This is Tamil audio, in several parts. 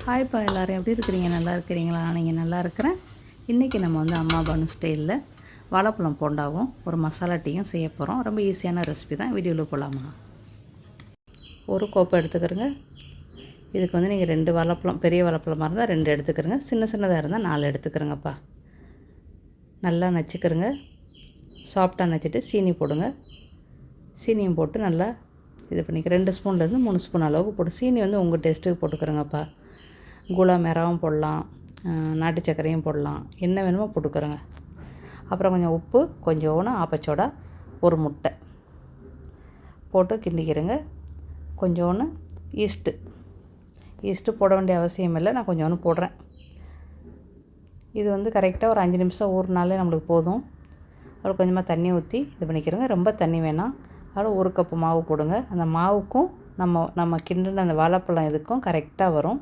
ஹாய்ப்பா, எல்லோரும் எப்படி இருக்கிறீங்க? நல்லா இருக்கிறீங்களா? நீங்கள் நல்லா இருக்கிறேன். இன்றைக்கி நம்ம வந்து அம்மா பானு ஸ்டைலில் வாழைப்பழம் போண்டாவும் ஒரு மசாலா டீயும் செய்ய போகிறோம். ரொம்ப ஈஸியான ரெசிபி தான். வீடியோவில் போகலாமா? ஒரு கோப்பை எடுத்துக்கிறங்க. இதுக்கு வந்து நீங்கள் 2 வாழைப்பழம், பெரிய வாழைப்பழமாக இருந்தால் 2 எடுத்துக்கிறங்க. சின்னதாக இருந்தால் 4 எடுத்துக்கிறங்கப்பா. நல்லா நச்சுக்கிறங்க. சாஃப்டாக நச்சுட்டு சீனி போடுங்க. சீனியும் போட்டு நல்லா இது பண்ணிக்க. 2 ஸ்பூன்லேருந்து 3 ஸ்பூன் அளவுக்கு போட்டு, சீனி வந்து உங்கள் டேஸ்ட்டுக்கு போட்டுக்கிறோங்கப்பா. குலா மிராவும் போடலாம், நாட்டு சர்க்கரையும் போடலாம், என்ன வேணுமோ போட்டுக்கிறோங்க. அப்புறம் கொஞ்சம் உப்பு, கொஞ்சோன்னு ஆப்பச்சோடா, ஒரு முட்டை போட்டு கிண்டிக்கிறேங்க. கொஞ்சோன்னு ஈஸ்ட்டு போட வேண்டிய அவசியம் இல்லை, நான் கொஞ்சோன்னு போடுறேன். இது வந்து கரெக்டாக ஒரு 5 நிமிஷம் ஊறினாலே நம்மளுக்கு போதும். அப்புறம் கொஞ்சமாக தண்ணி ஊற்றி இது பண்ணிக்கிறேங்க. ரொம்ப தண்ணி வேணாம். அதில் 1 கப்பு மாவு போடுங்க. அந்த மாவுக்கும் நம்ம கிண்டுன அந்த வாழைப்பழம் இதுக்கும் கரெக்டாக வரும்.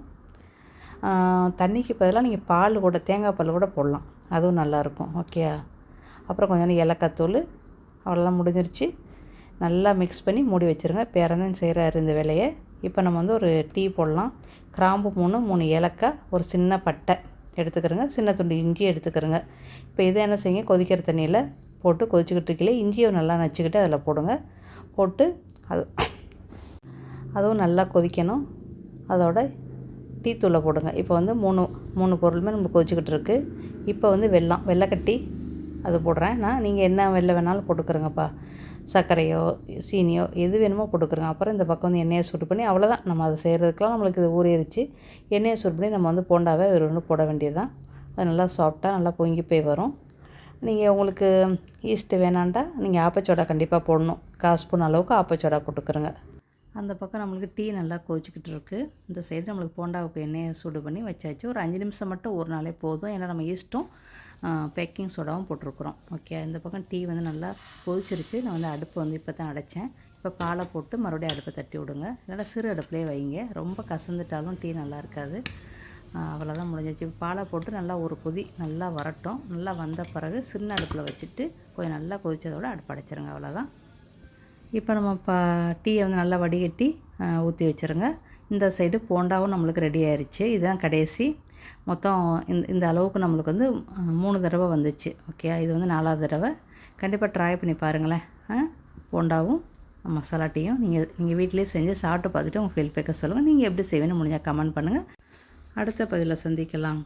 தண்ணிக்கு பதிலாக நீங்கள் பால் கூட, தேங்காய் பால் கூட போடலாம், அதுவும் நல்லாயிருக்கும். ஓகே. அப்புறம் கொஞ்சம் ஏலக்காய் தூள், அவ்வளோதான், முடிஞ்சிருச்சு. நல்லா மிக்ஸ் பண்ணி மூடி வச்சுருங்க. பேரந்தான் செய்கிறாரு இந்த வேலையை. இப்போ நம்ம வந்து ஒரு டீ போடலாம். கிராம்பு 3 ஏலக்காய், ஒரு சின்ன பட்டை எடுத்துக்கிறோங்க. சின்ன துண்டு இஞ்சி எடுத்துக்கிறோங்க. இப்போ இதை என்ன செய்யுங்க, கொதிக்கிற தண்ணியில் போட்டு கொதிச்சுக்கிட்டு இருக்கீங்களே, இஞ்சியை நல்லா நச்சுக்கிட்டு அதில் போடுங்க. போட்டு அதுவும் நல்லா கொதிக்கணும். அதோட டீ தூளை போடுங்க. இப்போ வந்து 3 பொருளுமே நம்ம கொதிச்சுக்கிட்டு இருக்குது. இப்போ வந்து வெல்லக்கட்டி அது போடுறேன் நான். நீங்கள் என்ன வெல்லம் வேணாலும் போட்டுக்கிறோங்கப்பா. சர்க்கரையோ சீனியோ எது வேணுமோ போட்டுக்கிறோங்க. அப்புறம் இந்த பக்கம் வந்து எண்ணெயை சூடு பண்ணி, அவ்வளோதான், நம்ம அதை செய்கிறதுக்கெலாம் நம்மளுக்கு இது ஊறிடுச்சு. எண்ணெயை சூடு பண்ணி நம்ம வந்து போண்டாவே ஒன்று போட வேண்டியது தான். அது நல்லா சாஃப்டாக நல்லா பொங்கி போய் வரும். நீங்கள் உங்களுக்கு ஈஸ்ட்டு வேணாண்டா நீங்கள் ஆப்பச்சோடா கண்டிப்பாக போடணும். 1/4 ஸ்பூன் அளவுக்கு ஆப்பச்சோடா போட்டுக்கிறோங்க. அந்த பக்கம் நம்மளுக்கு டீ நல்லா கொதிச்சுக்கிட்டு இருக்குது. இந்த சைடு நம்மளுக்கு போண்டாவுக்கு எண்ணெயை சூடு பண்ணி வச்சாச்சு. ஒரு 5 நிமிஷம் மட்டும் ஒரு நாளே போதும். ஏன்னா நம்ம ஈஸ்ட்டும் பேக்கிங் சோடாவும் போட்டிருக்குறோம். ஓகே. இந்த பக்கம் டீ வந்து நல்லா கொதிச்சிருச்சு. நான் வந்து அடுப்பை வந்து இப்போ தான் அடைச்சேன். இப்போ பாலை போட்டு மறுபடியும் அடுப்பை தட்டி விடுங்க. இல்லைனா சிறு அடுப்புலேயே வைங்க. ரொம்ப கசந்துட்டாலும் டீ நல்லா இருக்காது. அவ்வளோதான், முடிஞ்சிச்சு. பாலை போட்டு நல்லா ஒரு கொதி நல்லா வரட்டும். நல்லா வந்த பிறகு சின்ன அடுப்பில் வச்சுட்டு கொஞ்சம் நல்லா கொதித்ததோட அடுப்பு அடைச்சிருங்க. அவ்வளோதான். இப்போ நம்ம டீயை வந்து நல்லா வடிகட்டி ஊற்றி வச்சுருங்க. இந்த சைடு போண்டாவும் நம்மளுக்கு ரெடி ஆயிடுச்சு. இதுதான் கடைசி. மொத்தம் இந்த அளவுக்கு நம்மளுக்கு வந்து 3 தடவை வந்துச்சு. ஓகே. இது வந்து 4வது தடவை. கண்டிப்பாக ட்ரை பண்ணி பாருங்களேன். போண்டாவும் மசாலா டீயும் நீங்கள் வீட்டிலே செஞ்சு சாப்பிட்டு பார்த்துட்டு உங்கள் ஃபீட்பேக்கை சொல்லுங்கள். நீங்கள் எப்படி செய்வேன்னு முடிஞ்சால் கமெண்ட் பண்ணுங்கள். அடுத்த பதிவில் சந்திக்கலாம்.